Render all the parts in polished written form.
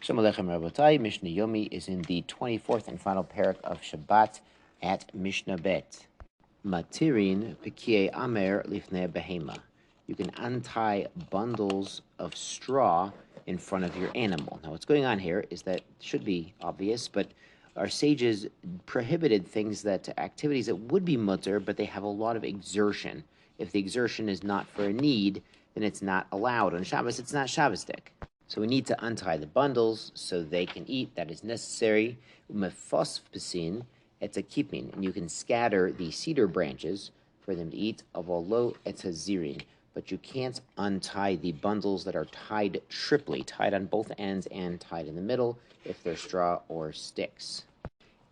Shalom Aleichem Rabotai. Mishnah Yomi is in the 24th and final parak of Shabbat at Mishnah Bet. Matirin Pekiei Amer Lifnei Behema. You can untie bundles of straw in front of your animal. Now, what's going on here is that it should be obvious, but our sages prohibited activities that would be mutter, but they have a lot of exertion. If the exertion is not for a need, then it's not allowed. On Shabbos, it's not Shabbosdik. So we need to untie the bundles so they can eat. That is necessary. Umefospesin etzakipin, and you can scatter the cedar branches for them to eat. Avolo etzazirin, but you can't untie the bundles that are tied triply, tied on both ends and tied in the middle, if they're straw or sticks.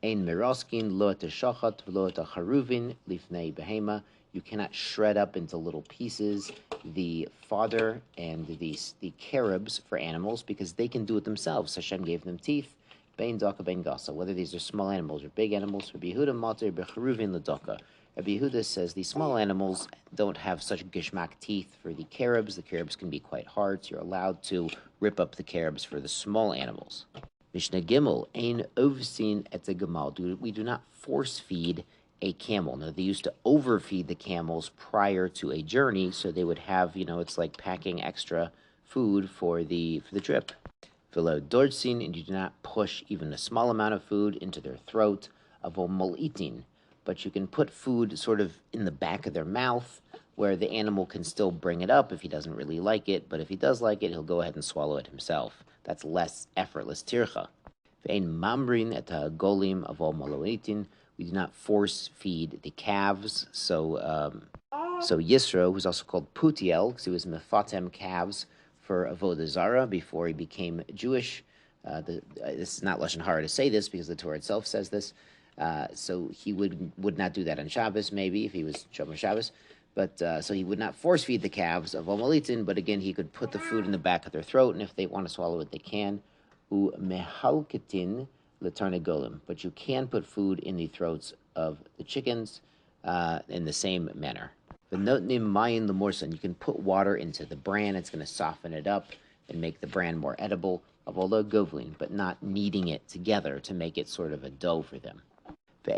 Ein meroskin lo etashachat v'lo etacharuvin lifnei behema. You cannot shred up into little pieces the fodder and the carobs for animals because they can do it themselves. Hashem gave them teeth. Bein daka, bein gasa. Whether these are small animals or big animals, Rabbi Yehuda mater becharuvin ledaka. Rabbi Yehuda says these small animals don't have such gishmak teeth for the carobs. The carobs can be quite hard, so you're allowed to rip up the carobs for the small animals. Mishnah Gimel, ein ovsin etzegamal. We do not force feed a camel. Now, they used to overfeed the camels prior to a journey, so they would have, it's like packing extra food for the trip. Velo dorsin, and you do not push even a small amount of food into their throat. Avomol eating, but you can put food sort of in the back of their mouth where the animal can still bring it up if he doesn't really like it, but if he does like it, he'll go ahead and swallow it himself. That's less effortless tircha. Ve'ein mamrin et golim avol maloitin. We do not force feed the calves. So Yisro, who's also called Putiel, because he was mefatem calves for Avodah Zarah before he became Jewish. This is not Lashon Hara to say this because the Torah itself says this. So he would not do that on Shabbos, maybe, if he was Shomer Shabbos. But so he would not force feed the calves of Omalitin, but again, he could put the food in the back of their throat, and if they want to swallow it, they can. U mehalketin letarnagolim, but you can put food in the throats of the chickens in the same manner. V'notnim mayin lemorsan, you can put water into the bran, it's going to soften it up and make the bran more edible. Avolo govlin, but not kneading it together to make it sort of a dough for them. We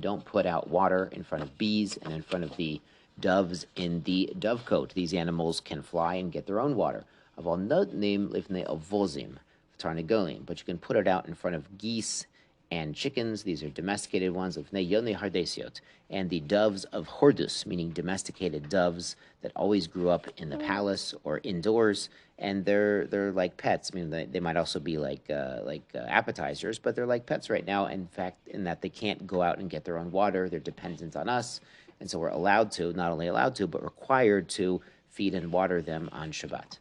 don't put out water in front of bees and in front of the doves in the dovecote. These animals can fly and get their own water. But you can put it out in front of geese and chickens. These are domesticated ones, and the doves of Hordus, meaning domesticated doves that always grew up in the palace or indoors, and they're like pets. I mean, they might also be like appetizers, but they're like pets right now. In fact, in that they can't go out and get their own water, they're dependent on us, and so we're allowed to, not only allowed to, but required to feed and water them on Shabbat.